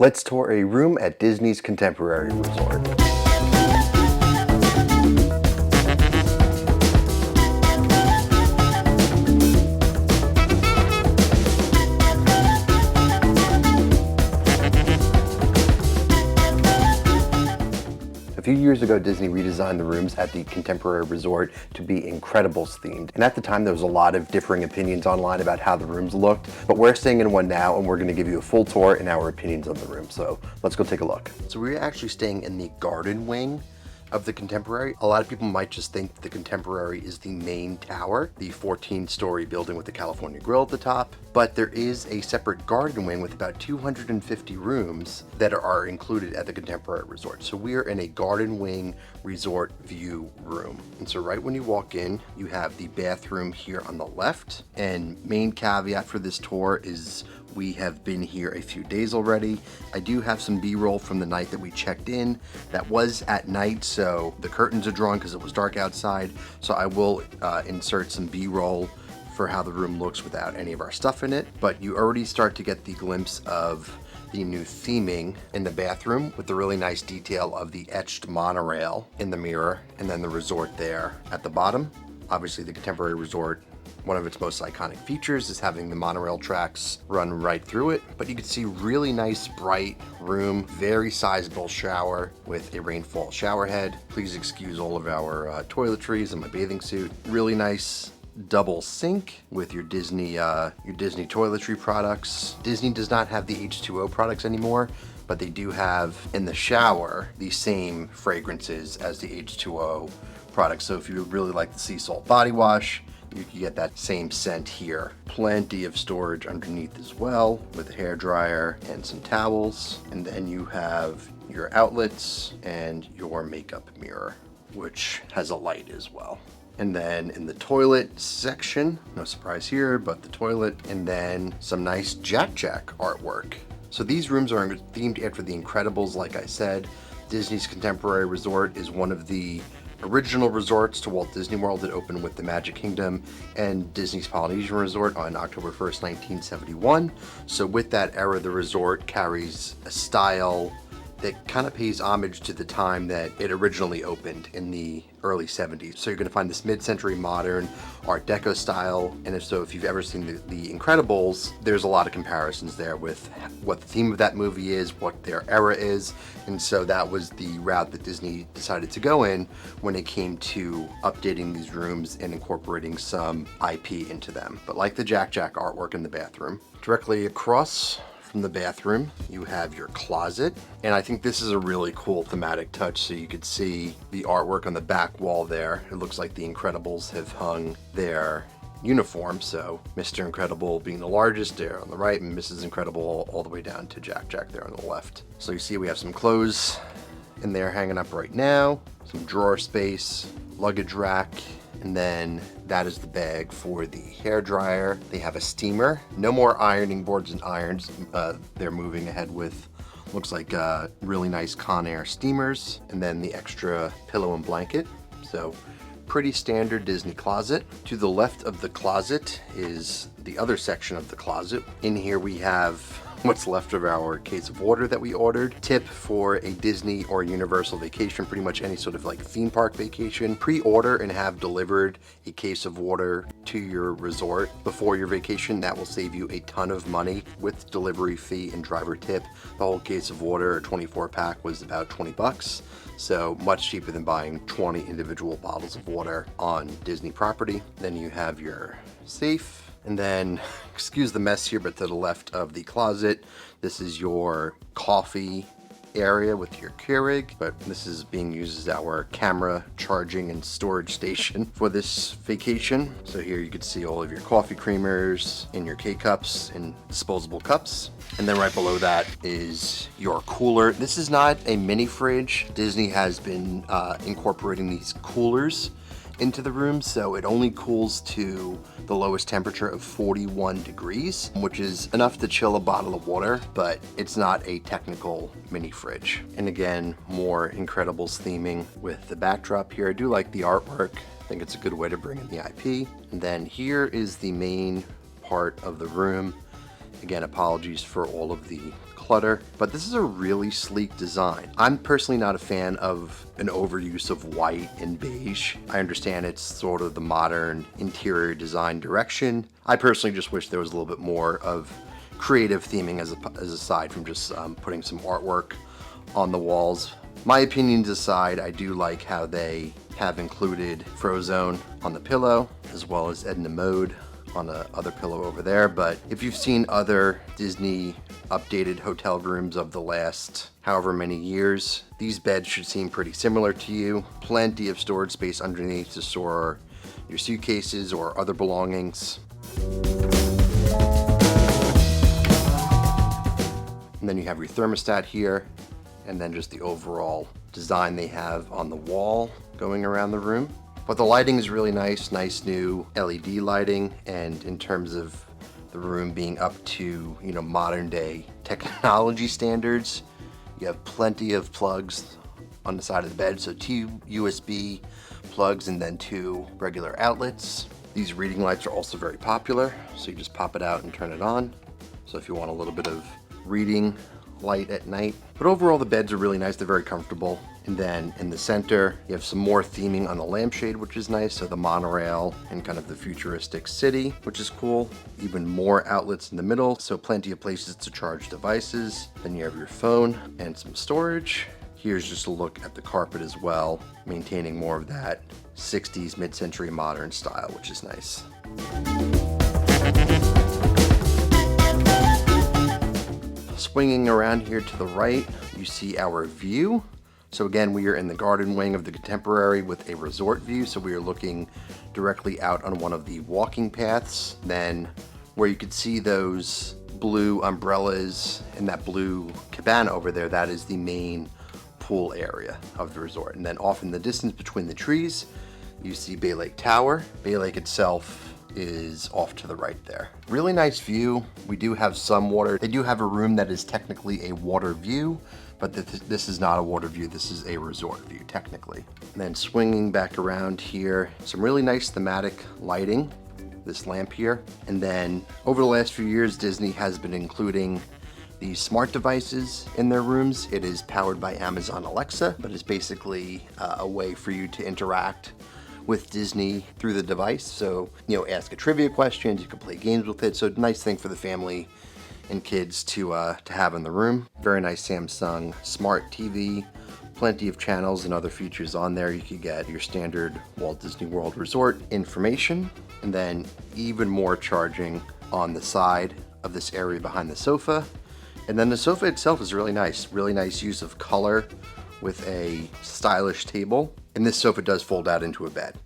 Let's tour a room at Disney's Contemporary Resort. A few years ago, Disney redesigned the rooms at the Contemporary Resort to be Incredibles themed. And at the time, there was a lot of differing opinions online about how the rooms looked, but we're staying in one now and we're gonna give you a full tour and our opinions on the room. So let's go take a look. So we're actually staying in the garden wing of the Contemporary. A lot of people might just think the Contemporary is the main tower, the 14-story building with the California grill at the top, but there is a separate garden wing with about 250 rooms that are included at the Contemporary Resort. So we are in a garden wing resort view room. And so right when you walk in, you have the bathroom here on the left. And main caveat for this tour is we have been here a few days already. I do have some B-roll from the night that we checked in. That was at night, so the curtains are drawn because it was dark outside. So I will insert some B-roll for how the room looks without any of our stuff in it. But you already start to get the glimpse of the new theming in the bathroom with the really nice detail of the etched monorail in the mirror, and then the resort there at the bottom. Obviously the Contemporary Resort, one of its most iconic features is having the monorail tracks run right through it, but you can see really nice bright room, very sizable shower with a rainfall shower head. Please excuse all of our toiletries and my bathing suit. Really nice double sink with your Disney toiletry products. Disney does not have the H2O products anymore, but they do have in the shower the same fragrances as the H2O products. So if you really like the sea salt body wash, you can get that same scent here. Plenty of storage underneath as well with a hair dryer and some towels. And then you have your outlets and your makeup mirror, which has a light as well. And then in the toilet section, no surprise here, but the toilet, and then some nice Jack artwork. So these rooms are themed after the Incredibles, like I said. Disney's Contemporary Resort is one of the original resorts to Walt Disney World that opened with the Magic Kingdom and Disney's Polynesian Resort on October 1st, 1971. So with that era, the resort carries a style that kind of pays homage to the time that it originally opened in the early 70s. So you're gonna find this mid-century modern Art Deco style. And if you've ever seen the Incredibles, there's a lot of comparisons there with what the theme of that movie is, what their era is. And so that was the route that Disney decided to go in when it came to updating these rooms and incorporating some IP into them. But like the Jack artwork in the bathroom, directly across from the bathroom, you have your closet. And I think this is a really cool thematic touch. So you could see the artwork on the back wall there. It looks like the Incredibles have hung their uniform. So Mr. Incredible being the largest there on the right, and Mrs. Incredible all the way down to Jack there on the left. So you see we have some clothes in there hanging up right now, some drawer space, luggage rack, and then that is the bag for the hair dryer. They have a steamer. No more ironing boards and irons. They're moving ahead with, looks like really nice Conair steamers. And then the extra pillow and blanket. So pretty standard Disney closet. To the left of the closet is the other section of the closet. In here we have what's left of our case of water that we ordered. Tip for a Disney or Universal vacation, pretty much any sort of like theme park vacation, pre-order and have delivered a case of water to your resort before your vacation. That will save you a ton of money with delivery fee and driver tip. The whole case of water, a 24 pack, was about 20 bucks. So much cheaper than buying 20 individual bottles of water on Disney property. Then you have your safe. And then, excuse the mess here, but to the left of the closet, this is your coffee area with your Keurig, but this is being used as our camera charging and storage station for this vacation. So here you can see all of your coffee creamers in your K-cups and disposable cups. And then right below that is your cooler. This is not a mini fridge. Disney has been incorporating these coolers into the room, so it only cools to the lowest temperature of 41 degrees, which is enough to chill a bottle of water, but it's not a technical mini fridge. And again, more Incredibles theming with the backdrop here. I do like the artwork. I think it's a good way to bring in the IP. And then here is the main part of the room. Again, apologies for all of the clutter, but this is a really sleek design. I'm personally not a fan of an overuse of white and beige. I understand it's sort of the modern interior design direction. I personally just wish there was a little bit more of creative theming as aside from just putting some artwork on the walls. My opinions aside, I do like how they have included Frozone on the pillow, as well as Edna Mode on the other pillow over there. But if you've seen other Disney updated hotel rooms of the last however many years, these beds should seem pretty similar to you. Plenty of storage space underneath to store your suitcases or other belongings. And then you have your thermostat here, and then just the overall design they have on the wall going around the room. But the lighting is really nice new LED lighting, and in terms of the room being up to, modern day technology standards, you have plenty of plugs on the side of the bed, so 2 USB plugs and then 2 regular outlets. These reading lights are also very popular, so you just pop it out and turn it on. So if you want a little bit of reading light at night. But overall, the beds are really nice. They're very comfortable. And then in the center, you have some more theming on the lampshade, which is nice. So the monorail and kind of the futuristic city, which is cool. Even more outlets in the middle, so plenty of places to charge devices. Then you have your phone and some storage. Here's just a look at the carpet as well, maintaining more of that 60s mid-century modern style, which is nice. Swinging around here to the right, you see our view. So again, we are in the garden wing of the Contemporary with a resort view. So we are looking directly out on one of the walking paths. Then where you could see those blue umbrellas and that blue cabana over there, that is the main pool area of the resort. And then off in the distance between the trees, you see Bay Lake Tower. Bay Lake itself is off to the right there. Really nice view. We do have some water. They do have a room that is technically a water view, but this is not a water view. This is a resort view technically. And then swinging back around here, some really nice thematic lighting, this lamp here. And then over the last few years, Disney has been including these smart devices in their rooms. It is powered by Amazon Alexa, but it's basically a way for you to interact with Disney through the device. So, ask a trivia questions, you can play games with it. So nice thing for the family and kids to have in the room. Very nice Samsung smart TV, plenty of channels and other features on there. You could get your standard Walt Disney World Resort information, and then even more charging on the side of this area behind the sofa. And then the sofa itself is really nice use of color with a stylish table. And this sofa does fold out into a bed.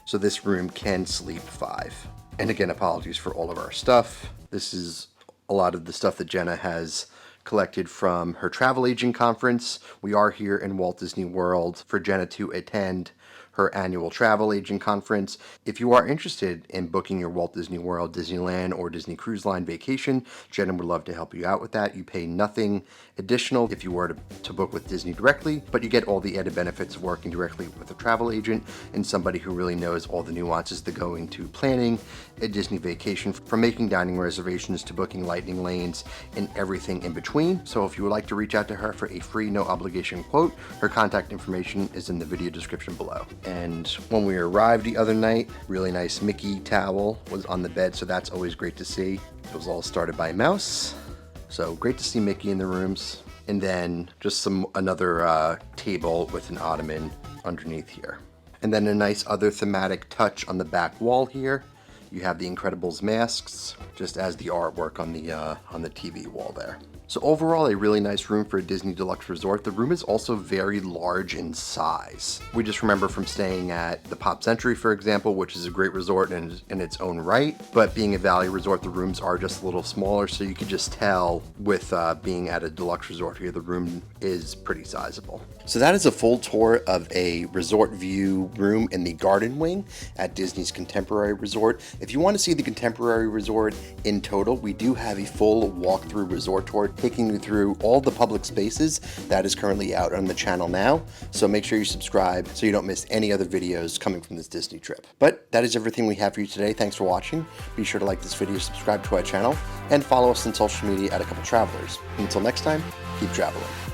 So this room can sleep 5. And again, apologies for all of our stuff. This is a lot of the stuff that Jenna has collected from her travel agent conference. We are here in Walt Disney World for Jenna to attend her annual travel agent conference. If you are interested in booking your Walt Disney World, Disneyland, or Disney Cruise Line vacation, Jenna would love to help you out with that. You pay nothing additional if you were to book with Disney directly, but you get all the added benefits of working directly with a travel agent and somebody who really knows all the nuances that go into planning a Disney vacation, from making dining reservations to booking lightning lanes and everything in between. So if you would like to reach out to her for a free, no obligation quote, her contact information is in the video description below. And when we arrived the other night, really nice Mickey towel was on the bed, so that's always great to see. It was all started by Mouse, so great to see Mickey in the rooms. And then just another table with an ottoman underneath here. And then a nice other thematic touch on the back wall here. You have the Incredibles masks, just as the artwork on the TV wall there. So overall, a really nice room for a Disney Deluxe Resort. The room is also very large in size. We just remember from staying at the Pop Century, for example, which is a great resort in its own right, but being a value resort, the rooms are just a little smaller, so you could just tell with being at a deluxe resort here, the room is pretty sizable. So that is a full tour of a resort view room in the garden wing at Disney's Contemporary Resort. If you want to see the Contemporary Resort in total, we do have a full walkthrough resort tour taking you through all the public spaces that is currently out on the channel now. So make sure you subscribe so you don't miss any other videos coming from this Disney trip. But that is everything we have for you today. Thanks for watching. Be sure to like this video, subscribe to our channel, and follow us on social media at A Couple Travelers. Until next time, keep traveling.